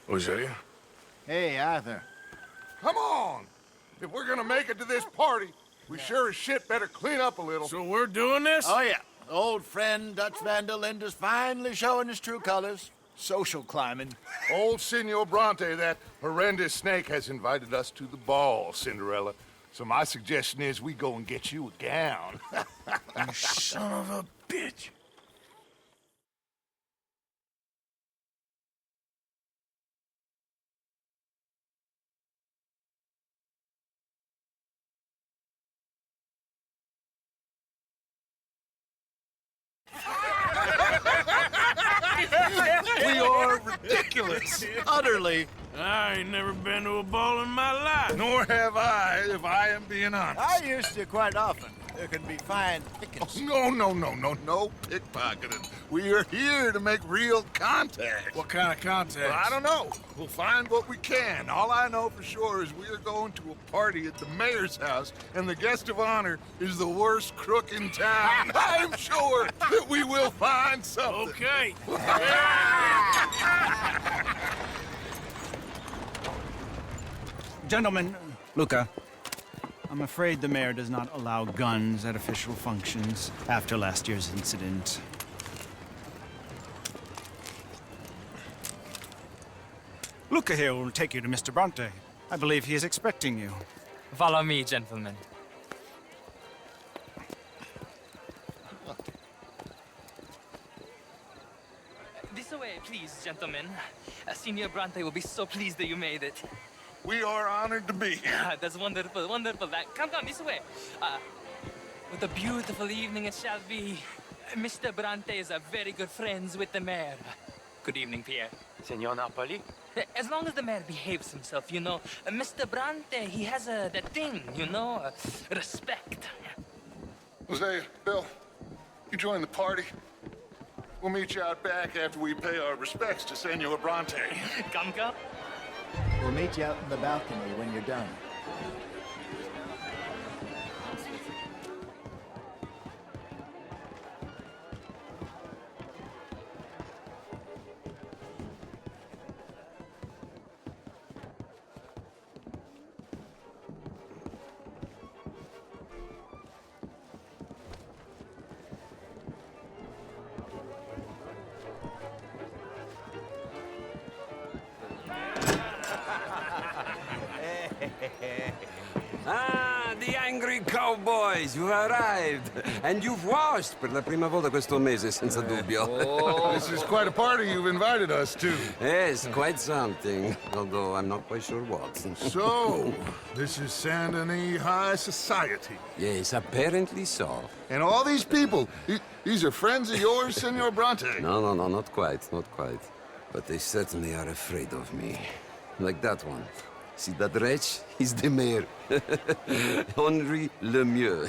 Hosea? Hey, Arthur. Come on! If we're gonna make it to this party, we sure as shit better clean up a little. So we're doing this? Oh, yeah. Old friend Dutch Van der Linde's finally showing his true colors. Social climbing. Old Senor Bronte, that horrendous snake, has invited us to the ball, Cinderella. So my suggestion is we go and get you a gown. You son of a bitch. We are ridiculous. Utterly. I ain't never been to a ball in my life. Nor have I, if I am being honest. I used to quite often. There can be fine pickings. No pickpocketing. We are here to make real contact. What kind of contact? Well, I don't know. We'll find what we can. All I know for sure is we are going to a party at the mayor's house, and the guest of honor is the worst crook in town. I'm sure that we will find something. Okay. Gentlemen, Luca, I'm afraid the mayor does not allow guns at official functions after last year's incident. Luca here will take you to Mr. Bronte. I believe he is expecting you. Follow me, gentlemen. This way, please, gentlemen. Senior Bronte will be so pleased that you made it. We are honored to be here. That's wonderful, wonderful. Come, this way. What a beautiful evening it shall be. Mr. Bronte is very good friends with the mayor. Good evening, Pierre. Senor Napoli? As long as the mayor behaves himself, you know. Mr. Bronte, he has that thing, you know, respect. Hosea, Bill, you join the party. We'll meet you out back after we pay our respects to Senor Bronte. Come. We'll meet you out in the balcony when you're done. Ah, the angry cowboys, you've arrived. And you've washed per la prima volta questo mese, senza dubbio. This is quite a party you've invited us to. Yes, quite something. Although I'm not quite sure what. So, this is Saint Denis High Society. Yes, apparently so. And all these people, these are friends of yours, Senor Bronte? No, not quite, not quite. But they certainly are afraid of me. Like that one. See that wretch? He's the mayor. Henri Lemieux.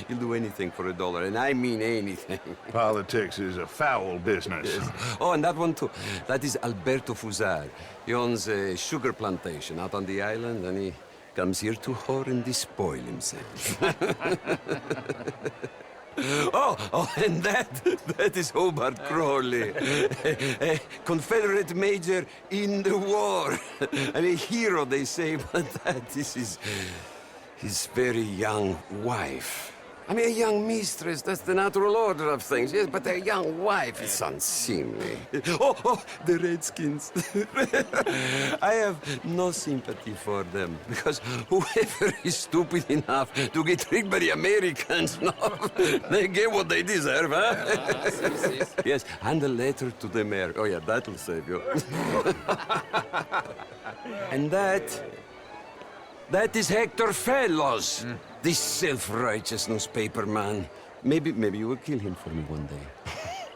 He'll do anything for $1, and I mean anything. Politics is a foul business. Yes. Oh, and that one too. That is Alberto Fusar. He owns a sugar plantation out on the island, and he comes here to whore and despoil himself. Oh, and that is Hobart Crawley, a Confederate major in the war. I mean, hero, they say, but that is his very young wife. I mean, a young mistress, that's the natural order of things, yes, but a young wife is unseemly. Oh, the Redskins. I have no sympathy for them, because whoever is stupid enough to get tricked by the Americans, no, they get what they deserve, huh? Yes, and a letter to the mayor. Oh, yeah, that'll save you. And that is Hector Fellows. This self-righteous newspaper man. Maybe you will kill him for me one day.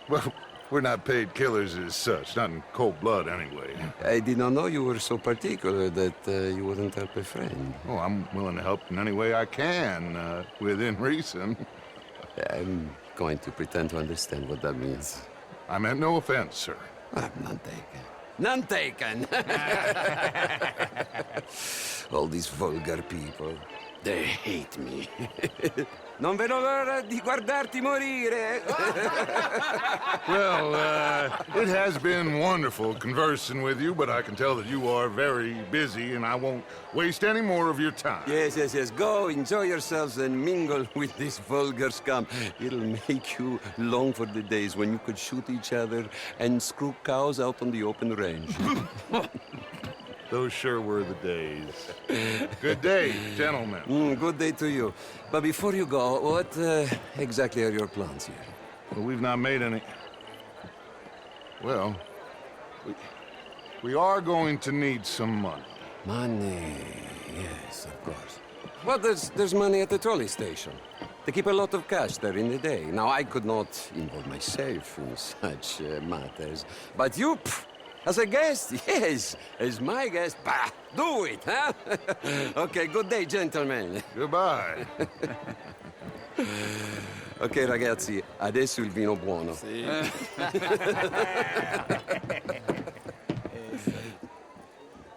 Well, we're not paid killers as such, not in cold blood anyway. I did not know you were so particular that you wouldn't help a friend. Oh, I'm willing to help in any way I can, within reason. I'm going to pretend to understand what that means. I meant no offense, sir. None taken. None taken! All these vulgar people, they hate me. Non vedo l'ora di guardarti morire. Well, it has been wonderful conversing with you, but I can tell that you are very busy, and I won't waste any more of your time. Yes, yes, yes. Go, enjoy yourselves and mingle with this vulgar scum. It'll make you long for the days when you could shoot each other and screw cows out on the open range. Those sure were the days. Good day, gentlemen. Good day to you. But before you go, what exactly are your plans here? Well, we've not made any... Well, we are going to need some money. Money, yes, of course. Well, there's money at the trolley station. They keep a lot of cash there in the day. Now, I could not involve myself in such matters. But you, as a guest, yes, as my guest, bah, do it, huh? Okay, good day, gentlemen. Goodbye. Ok, ragazzi, adesso il vino buono.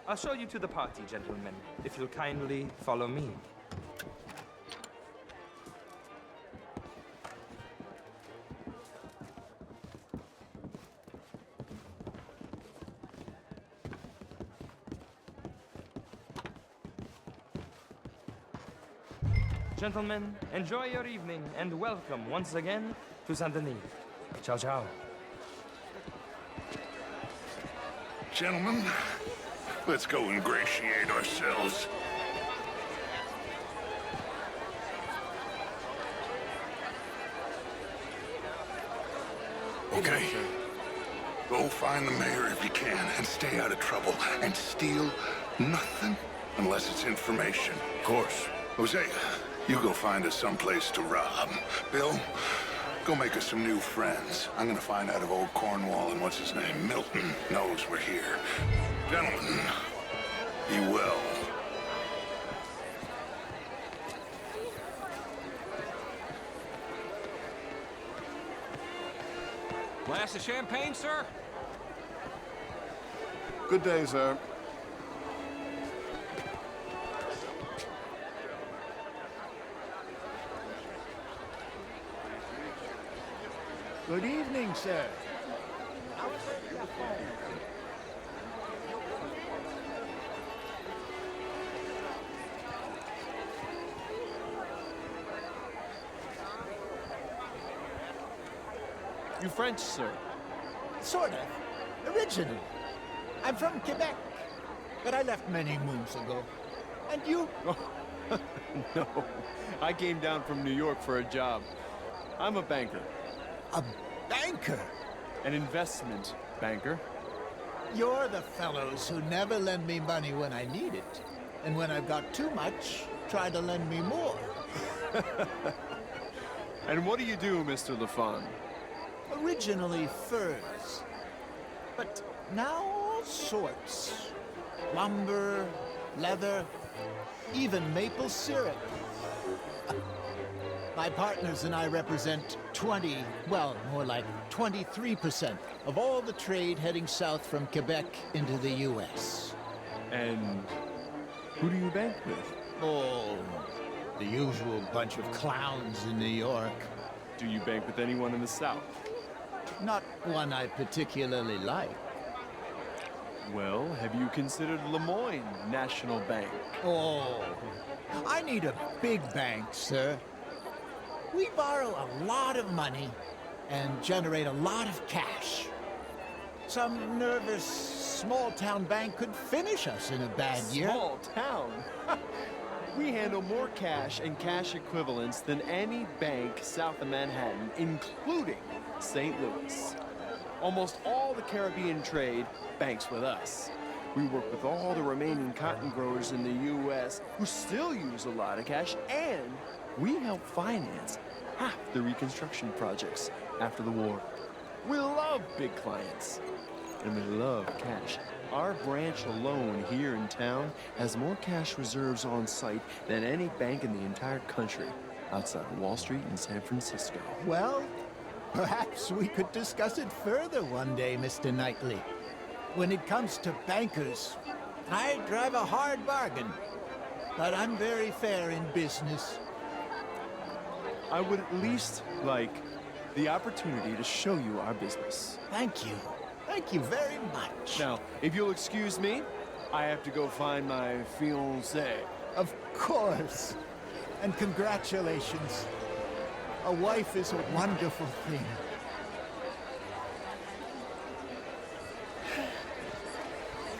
I'll show you to the party, gentlemen, if you'll kindly follow me. Gentlemen, enjoy your evening and welcome once again to Saint Denis. Ciao, ciao. Gentlemen, let's go ingratiate ourselves. Okay. Go find the mayor if you can and stay out of trouble. And steal nothing unless it's information. Of course. Hosea, you go find us someplace to rob. Bill, go make us some new friends. I'm gonna find out if old Cornwall and what's his name, Milton, knows we're here. Gentlemen, be well. Glass of champagne, sir? Good day, sir. Good evening, sir. You French, sir? Sort of. Originally. I'm from Quebec, but I left many moons ago. And you? No. I came down from New York for a job. I'm a banker. A banker? An investment banker. You're the fellows who never lend me money when I need it. And when I've got too much, try to lend me more. And what do you do, Mr. LaFon? Originally furs. But now all sorts. Lumber, leather, even maple syrup. My partners and I represent 20, well, more like 23% of all the trade heading south from Quebec into the U.S. And who do you bank with? Oh, the usual bunch of clowns in New York. Do you bank with anyone in the South? Not one I particularly like. Well, have you considered Lemoyne National Bank? Oh, I need a big bank, sir. We borrow a lot of money and generate a lot of cash. Some nervous small-town bank could finish us in a bad year. Small town? We handle more cash and cash equivalents than any bank south of Manhattan, including St. Louis. Almost all the Caribbean trade banks with us. We work with all the remaining cotton growers in the U.S. who still use a lot of cash, and we help finance half the reconstruction projects after the war. We love big clients, and we love cash. Our branch alone here in town has more cash reserves on site than any bank in the entire country, outside of Wall Street in San Francisco. Well, perhaps we could discuss it further one day, Mr. Knightley. When it comes to bankers, I drive a hard bargain, but I'm very fair in business. I would at least like the opportunity to show you our business. Thank you. Thank you very much. Now, if you'll excuse me, I have to go find my fiancée. Of course. And congratulations. A wife is a wonderful thing.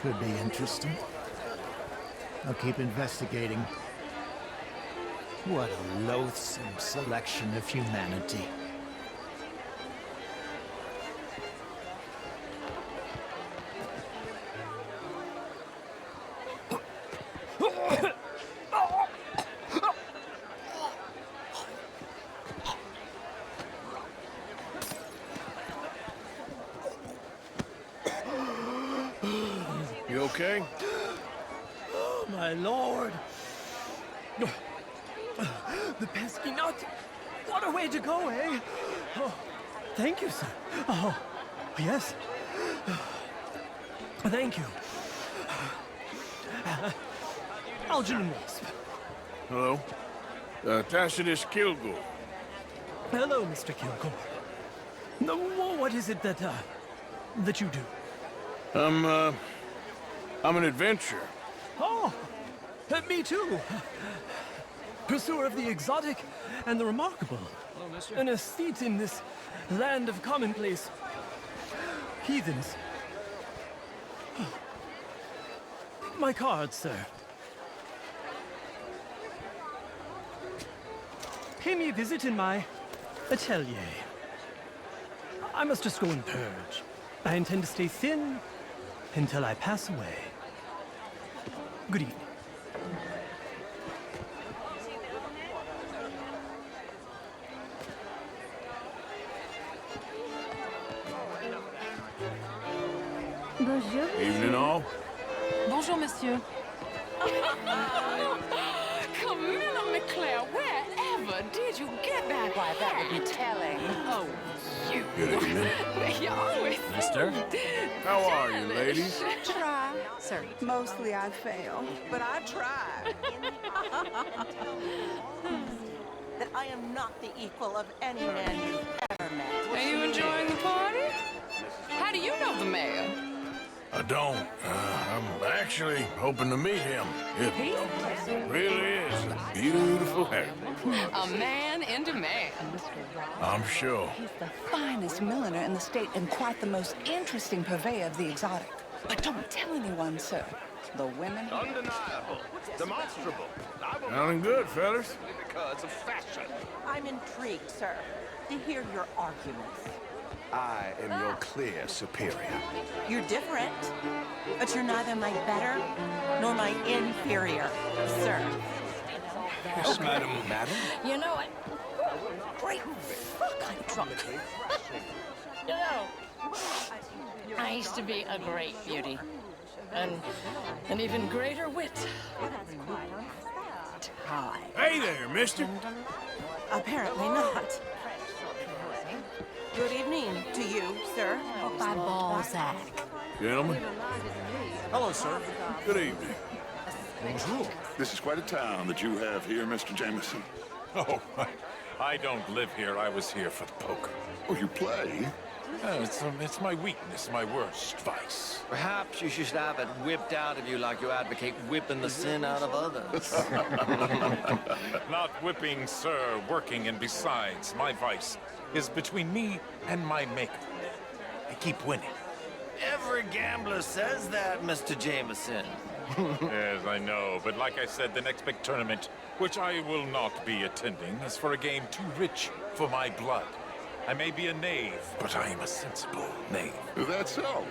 Could be interesting. I'll keep investigating. What a loathsome selection of humanity. You okay? Oh, my lord. The pesky nut. What a way to go, eh? Oh, thank you, sir. Oh, yes. Thank you. Algernon Wasp. Hello? Tacitus Kilgore. Hello, Mr. Kilgore. No, what is it that you do? I'm an adventurer. Oh, me too. Pursuer of the exotic and the remarkable. Hello, mister. An aesthete in this land of commonplace heathens. My card, sir. Pay me a visit in my atelier. I must just go and purge. I intend to stay thin until I pass away. Good evening. Bonjour. Evening all. Bonjour, monsieur. Camilla McClare, wherever did you get that? Why, that would be telling. Oh, you. Good evening. You always Mister? How are you, ladies? Try, sir. Mostly I fail, but I try. That I am not the equal of any man you've ever met. Are you enjoying the party? How do you know the mayor? I don't. I'm actually hoping to meet him. It really is a beautiful hair. A man in demand. I'm sure. He's the finest milliner in the state and quite the most interesting purveyor of the exotic. But don't tell anyone, sir. The women... Undeniable. Demonstrable. Sounding good, fellas. Because of fashion. I'm intrigued, sir, to hear your arguments. I am your clear superior. You're different, but you're neither my better nor my inferior, sir. Yes, madam. Madam? You know what? Great fuck, I'm drunk. You know, I used to be a great beauty. And an even greater wit. Tie. Hey there, mister. Apparently not. Good evening to you, sir. By Balzac. Gentlemen, Hello, sir. good evening. Bonjour. This is quite a town that you have here, Mr. Jameson. Oh, I don't live here. I was here for the poker. Oh, you play? It's my weakness, my worst vice. Perhaps you should have it whipped out of you like you advocate whipping the sin out of others. Not whipping, sir, working, and besides, my vice is between me and my maker. I keep winning. Every gambler says that, Mr. Jameson. Yes, I know, but like I said, the next big tournament, which I will not be attending, is for a game too rich for my blood. I may be a knave, but I am a sensible knave. Is that so?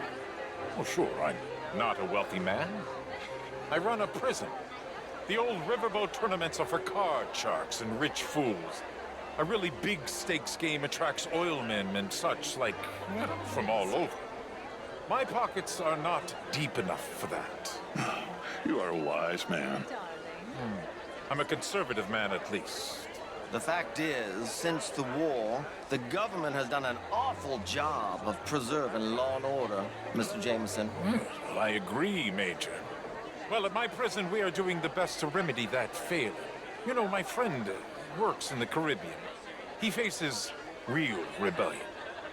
Oh, sure, I'm not a wealthy man. I run a prison. The old riverboat tournaments are for card sharks and rich fools. A really big stakes game attracts oilmen and such, like, well, from all over. My pockets are not deep enough for that. You are a wise man. I'm a conservative man, at least. The fact is, since the war, the government has done an awful job of preserving law and order, Mr. Jameson. Well, I agree, Major. Well, at my prison, we are doing the best to remedy that failure. You know, my friend works in the Caribbean. He faces real rebellion.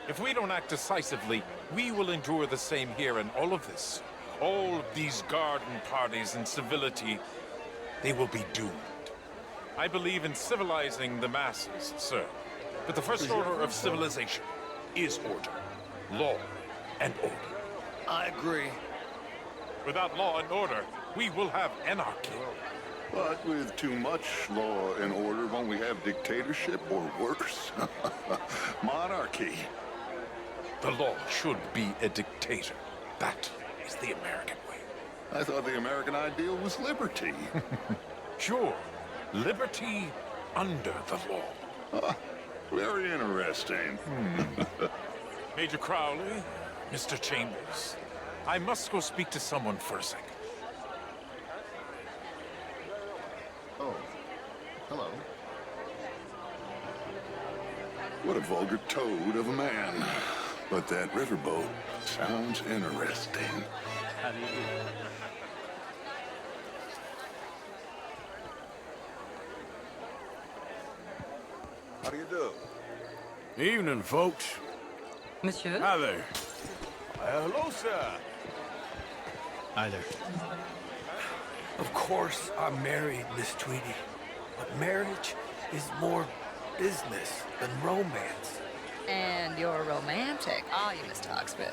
If we don't act decisively, we will endure the same here, and all of this, all of these garden parties and civility, they will be doomed. I believe in civilizing the masses, sir. But the first order of civilization is order. Law and order. I agree. Without law and order, we will have anarchy. But with too much law and order, won't we have dictatorship or worse? Monarchy. The law should be a dictator. That is the American way. I thought the American ideal was liberty. Sure. Liberty under the law. Very interesting. Major Crowley, Mr. Chambers, I must go speak to someone for a second. Oh, hello. What a vulgar toad of a man. But that riverboat sounds interesting. How do you do? How do you do? Evening, folks. Monsieur? Hi there. Hello, sir. Hi there. Of course, I'm married, Miss Tweedy. But marriage is more business than romance. And you're romantic, are you, Mr. Hawksbill?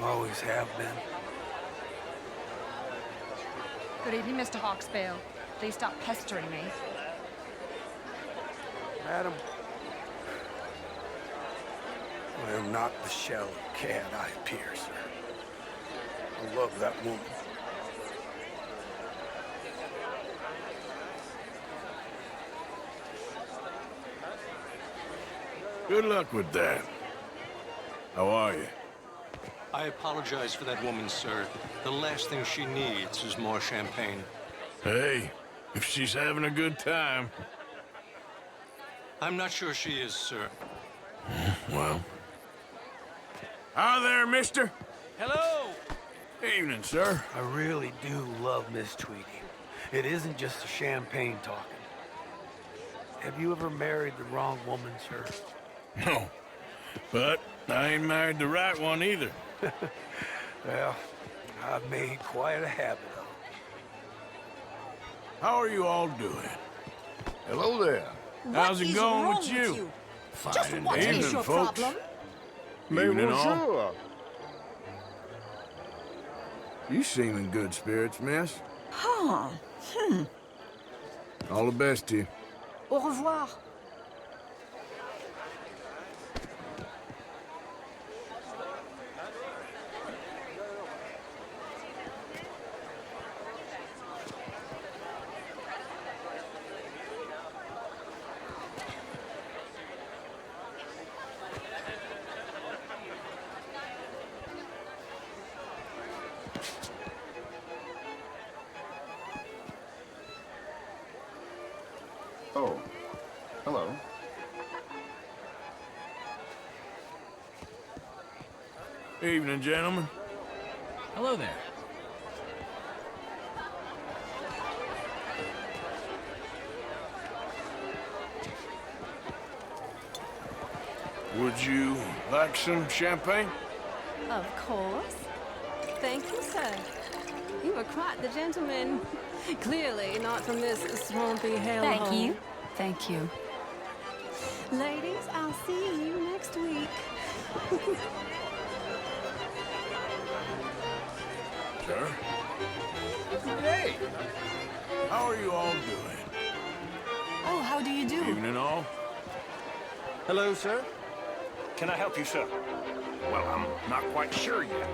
Always have been. Good evening, Mr. Hawksbill. Please stop pestering me. Madam, I am not the shell of cad I appear, sir. I love that woman. Good luck with that. How are you? I apologize for that woman, sir. The last thing she needs is more champagne. Hey, if she's having a good time. I'm not sure she is, sir. Well. Hi there, mister. Hello! Evening, sir. I really do love Miss Tweedy. It isn't just the champagne talking. Have you ever married the wrong woman, sir? No, but I ain't married the right one either. Well, I've made quite a habit of it. How are you all doing? Hello there. How's it going with you? Just Fine. what is Evening, your folks. problem? Evening, all. You seem in good spirits, miss. Huh. All the best to you. Au revoir. Oh, hello. Evening, gentlemen. Hello there. Would you like some champagne? Of course. Thank you, sir. You are quite the gentleman. Clearly not from this swampy hellhole. Thank you. Thank you. Ladies, I'll see you next week. Sir? Hey! How are you all doing? Oh, how do you do? Evening, all. Hello, sir. Can I help you, sir? Well, I'm not quite sure yet.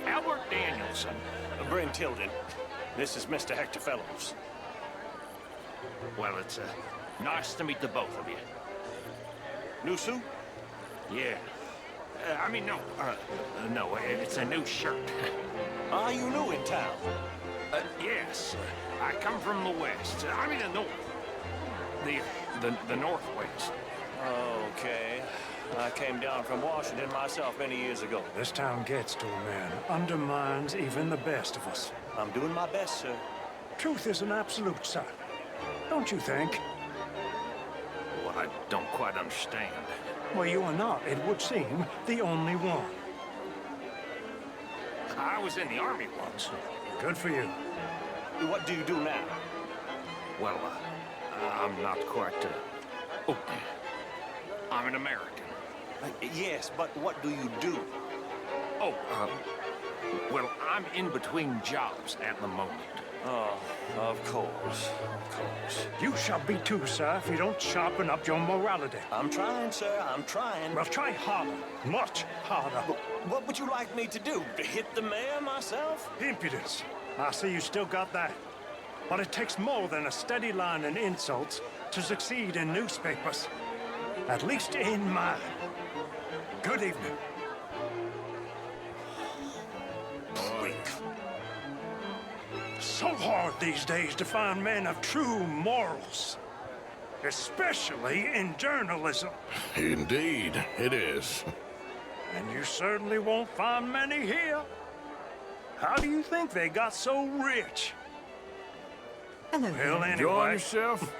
Albert Danielson. Bryn Tilden. This is Mr. Hector Fellows. Well, it's nice to meet the both of you. New suit? Yeah. No, it's a new shirt. Are you new in town? Yes. I come from the west. I mean the north. The northwest. Okay. I came down from Washington myself many years ago. This town gets to a man, undermines even the best of us. I'm doing my best, sir. Truth is an absolute, sir. Don't you think? What I don't quite understand. Well, you are not, it would seem, the only one. I was in the army once. Good for you. What do you do now? Well, I'm not quite, oh, I'm an American. Yes, but what do you do? Oh, well, I'm in between jobs at the moment. Oh, of course. You shall be too, sir, if you don't sharpen up your morality. I'm trying, sir, I'm trying. Well, try harder. Much harder. What would you like me to do? To hit the mayor myself? Impudence. I see you still got that. But it takes more than a steady line in insults to succeed in newspapers. At least in mine. Good evening. So hard these days to find men of true morals. Especially in journalism. Indeed, it is. And you certainly won't find many here. How do you think they got so rich? Hello. Well, anyway. Enjoy yourself?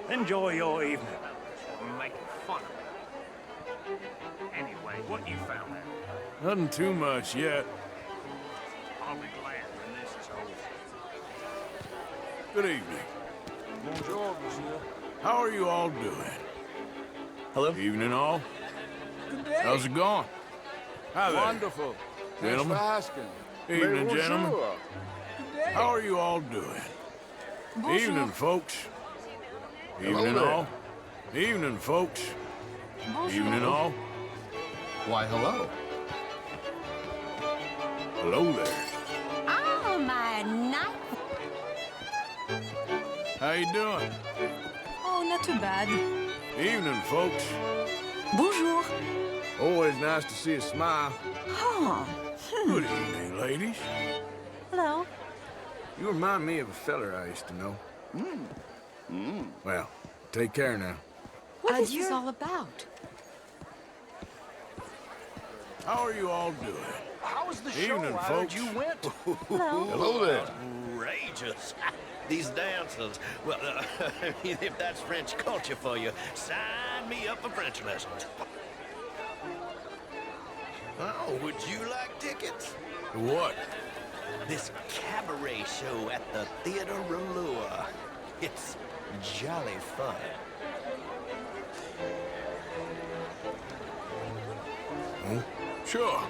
Enjoy your evening. Making fun of me. Anyway, what you found out? Nothing too much yet. I'll be glad when this is over. Good evening. Bonjour, monsieur. How are you all doing? Hello? Evening, all. Good day. How's it going? Hi there. Wonderful. Thanks Gentlemen. for asking. Evening, Bonjour. gentlemen. Good day. How are you all doing? Evening, folks. Evening, there. all. Evening, folks. Evening, all. Why, hello. Hello there. Oh, my night. How you doing? Oh, not too bad. Evening, folks. Bonjour. Always nice to see a smile. Oh. Good evening, ladies. Hello. You remind me of a feller I used to know. Well, take care now. What is this all about? How are you all doing? How was the show? Evening, I heard folks. you went. Hello. Hello there. Outrageous. These dancers. Well, if that's French culture for you, sign me up for French lessons. Oh, would you like tickets? What? This cabaret show at the Theater Rouleur. It's jolly fun. Oh, sure.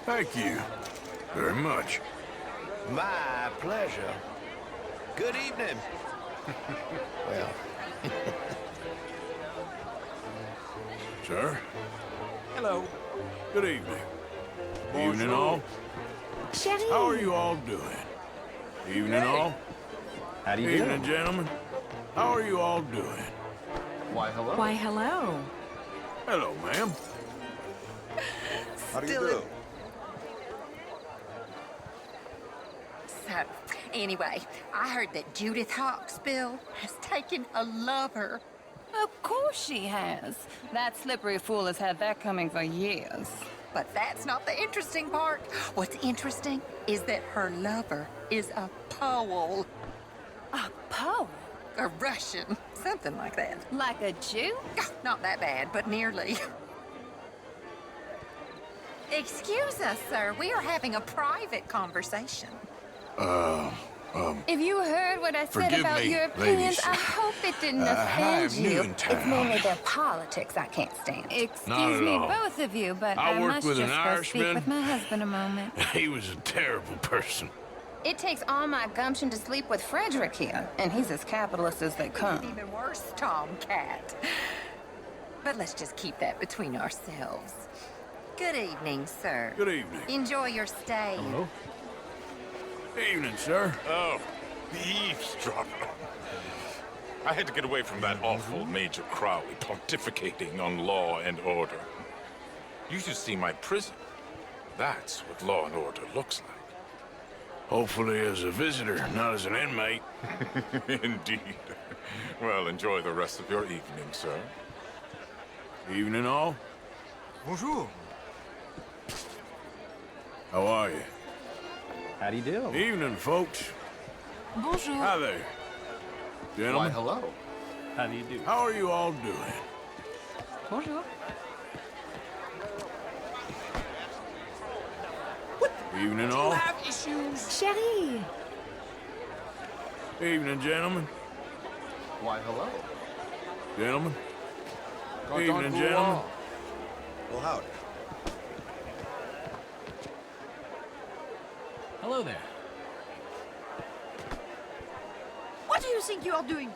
Thank you very much. My pleasure. Good evening. Well. Sir? Hello. Good evening. Evening, all. Sherry. How are you all doing? Evening, all. How do you Evening, do? gentlemen. How are you all doing? Why, hello. Why, hello. Hello, ma'am. How do you do? So, anyway, I heard that Judith Hawksbill has taken a lover. Of course she has. That slippery fool has had that coming for years. But that's not the interesting part. What's interesting is that her lover is a Pole. A Pole? A Russian. Something like that. Like a Jew? Oh, not that bad, but nearly. Excuse us, sir. We are having a private conversation. If you heard what I said Forgive about me, your opinions, ladies. I hope it didn't hi, offend I'm new you. in town. It's mainly their politics I can't stand. Not Excuse at me, all. both of you, but I I worked must with just an go speak Irishman. with my husband a moment. He was a terrible person. It takes all my gumption to sleep with Frederick here, and he's as capitalist as they come. Even worse, Tomcat. But let's just keep that between ourselves. Good evening, sir. Good evening. Enjoy your stay. Hello? Evening, sir. Oh, eavesdropper. I had to get away from that awful Major Crowley pontificating on law and order. You should see my prison. That's what law and order looks like. Hopefully as a visitor, not as an inmate. Indeed. Well, enjoy the rest of your evening, sir. Evening, all. Bonjour. How are you? How do you do? Evening, folks. Bonjour. Hi there. Gentlemen. Why, hello. How do you do? How are you all doing? Bonjour. Evening, all. Chérie! Evening, gentlemen. Why, hello. Gentlemen. Evening, gentlemen. Well, howdy. Hello there. What do you think you are doing?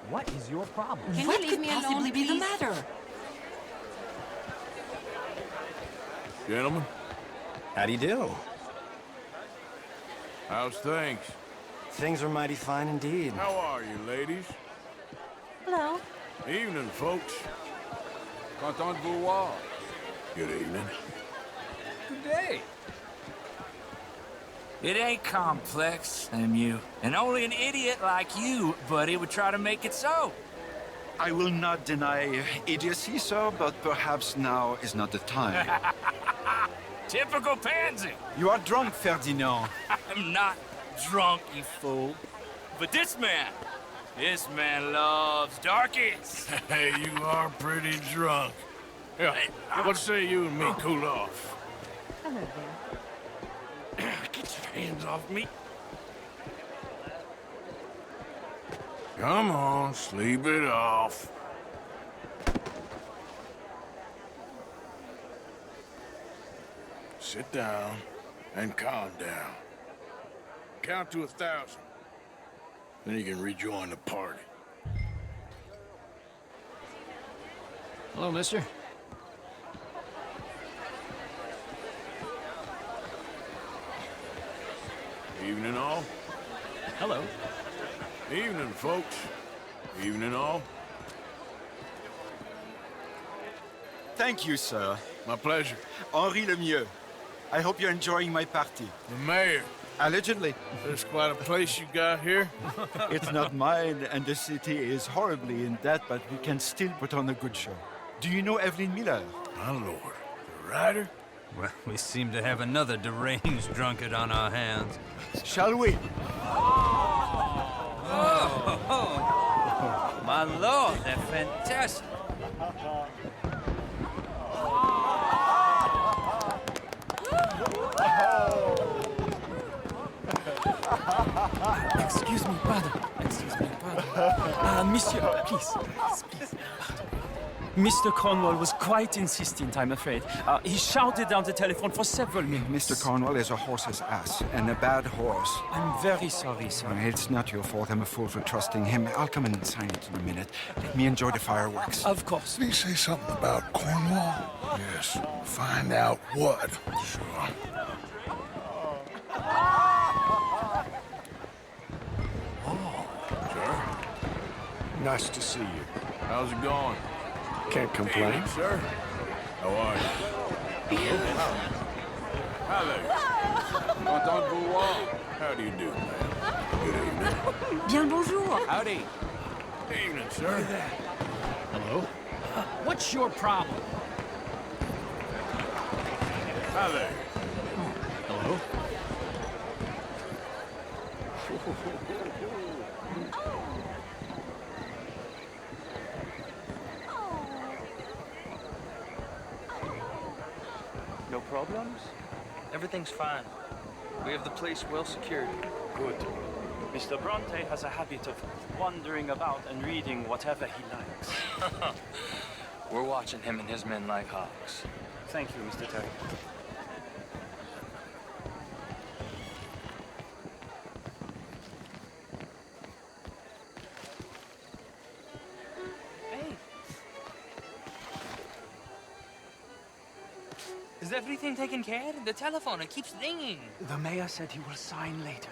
What is your problem? Can What you leave could me alone, possibly be the please? matter? Gentlemen. How do you do? How's things? Things are mighty fine indeed. How are you, ladies? Hello. Evening, folks. Content de vous voir. Good evening. Good day. It ain't complex, MU. And only an idiot like you, buddy, would try to make it so. I will not deny idiocy, sir, but perhaps now is not the time. Typical pansy. You are drunk, Ferdinand. I'm not drunk, you fool. But this man loves darkies. Hey, you are pretty drunk. Yeah, what say you and me cool off? Hello there. Get your hands off me. Come on, sleep it off. Sit down and calm down. Count to 1,000. Then you can rejoin the party. Hello, mister. Evening, all. Hello. Evening, folks. Evening, all. Thank you, sir. My pleasure. Henri Lemieux. I hope you're enjoying my party. The mayor. Allegedly. There's quite a place you got here. It's not mine, and the city is horribly in debt, but we can still put on a good show. Do you know Evelyn Miller? My lord. The writer? Well, we seem to have another deranged drunkard on our hands. Shall we? Oh, my lord, they're fantastic. Excuse me, pardon. Excuse me, pardon. Monsieur, please. Mr. Cornwall was quite insistent, I'm afraid. He shouted down the telephone for several minutes. Mr. Cornwall is a horse's ass, and a bad horse. I'm very sorry, sir. It's not your fault. I'm a fool for trusting him. I'll come in and sign it in a minute. Let me enjoy the fireworks. Of course. Did he say something about Cornwall? Yes. Find out what. Sure. Sir? Nice to see you. How's it going? Can't complain. Evening, sir. How are you? Hi there. Content de vous voir. How do you do, ma'am? Good evening. Bien bonjour. Howdy. Evening, sir. Hello. What's your problem? Hi there. Hello. No problems? Everything's fine. We have the place well secured. Good. Mr. Bronte has a habit of wandering about and reading whatever he likes. We're watching him and his men like hawks. Thank you, Mr. Terry. Hey! Is everything taken care of? The telephone, it keeps ringing. The mayor said he will sign later.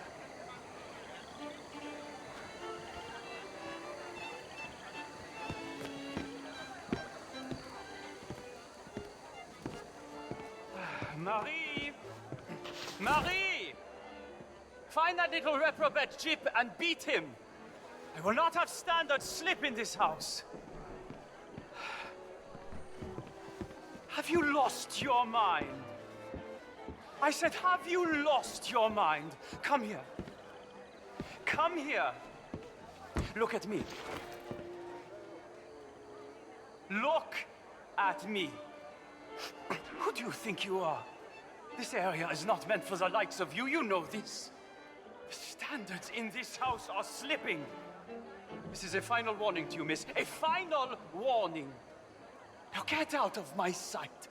Marie! Marie! Find that little reprobate Jip and beat him. I will not have standard slip in this house. Have you lost your mind? I said, have you lost your mind? Come here. Come here. Look at me. Look at me. Who do you think you are? This area is not meant for the likes of you. You know this. The standards in this house are slipping. This is a final warning to you, miss. A final warning. Now get out of my sight.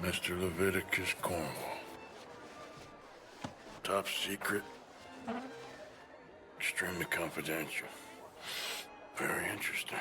Mr. Leviticus Cornwall. Top secret. Extremely confidential. Very interesting.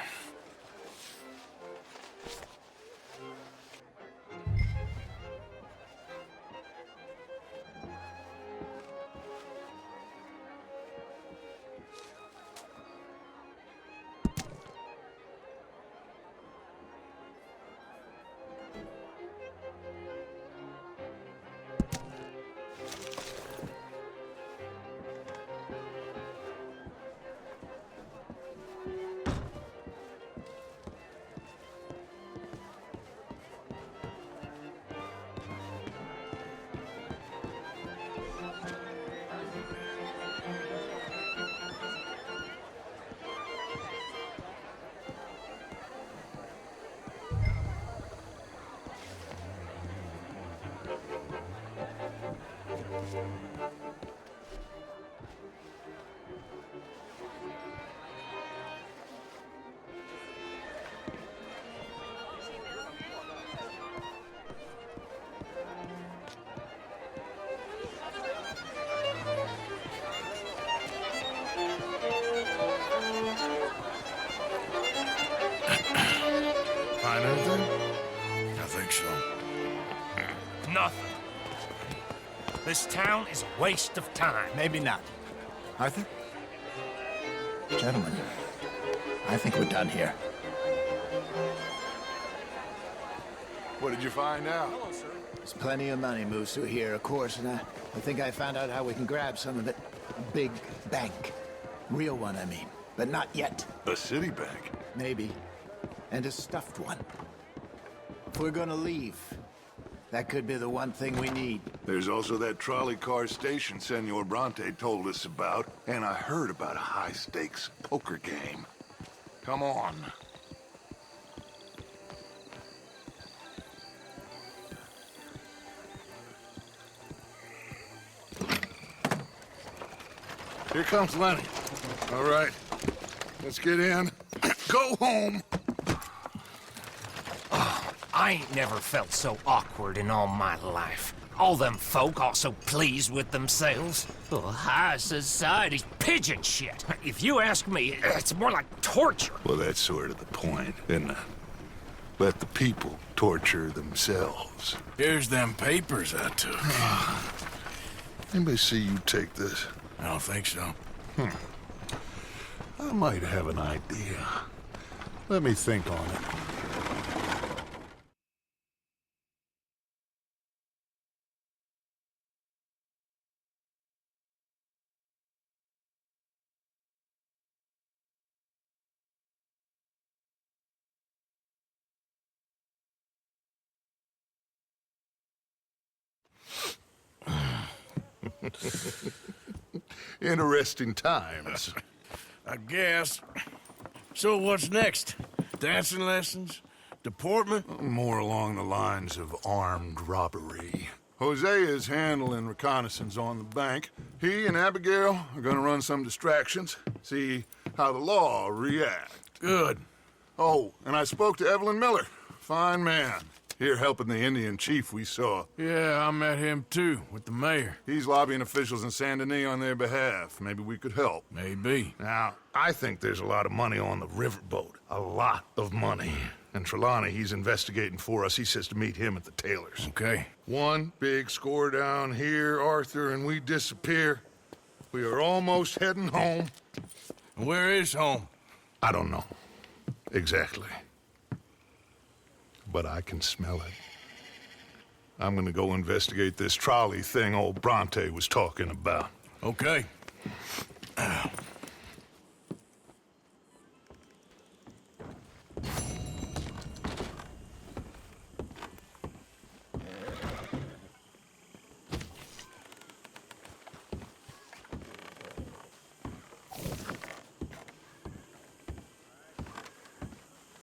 Find anything? I think so. Nothing. This town is a waste of time. Maybe not. Arthur? Gentlemen, I think we're done here. What did you find out? There's plenty of money moves through here, of course, and I think I found out how we can grab some of it. A big bank. Real one, I mean. But not yet. A city bank? Maybe. And a stuffed one. If we're gonna leave, that could be the one thing we need. There's also that trolley car station Senor Bronte told us about, and I heard about a high-stakes poker game. Come on. Here comes Lenny. All right, let's get in. Go home. I ain't never felt so awkward in all my life. All them folk all so pleased with themselves. Oh, high society's pigeon shit. If you ask me, it's more like torture. Well, that's sort of the point, isn't it? Let the people torture themselves. Here's them papers I took. Anybody see you take this? I don't think so. I might have an idea. Let me think on it. Interesting times. I guess. So what's next? Dancing lessons? Deportment? More along the lines of armed robbery. Hosea is handling reconnaissance on the bank. He and Abigail are gonna run some distractions. See, how the law react. Good. Oh, and I spoke to Evelyn Miller. Fine man. Here helping the Indian chief we saw. Yeah, I met him too, with the mayor. He's lobbying officials in Saint Denis on their behalf. Maybe we could help. Maybe. Now, I think there's a lot of money on the riverboat. A lot of money. And Trelawney, he's investigating for us. He says to meet him at the Taylor's. Okay. One big score down here, Arthur, and we disappear. We are almost heading home. Where is home? I don't know. Exactly. But I can smell it. I'm gonna go investigate this trolley thing old Bronte was talking about. Okay.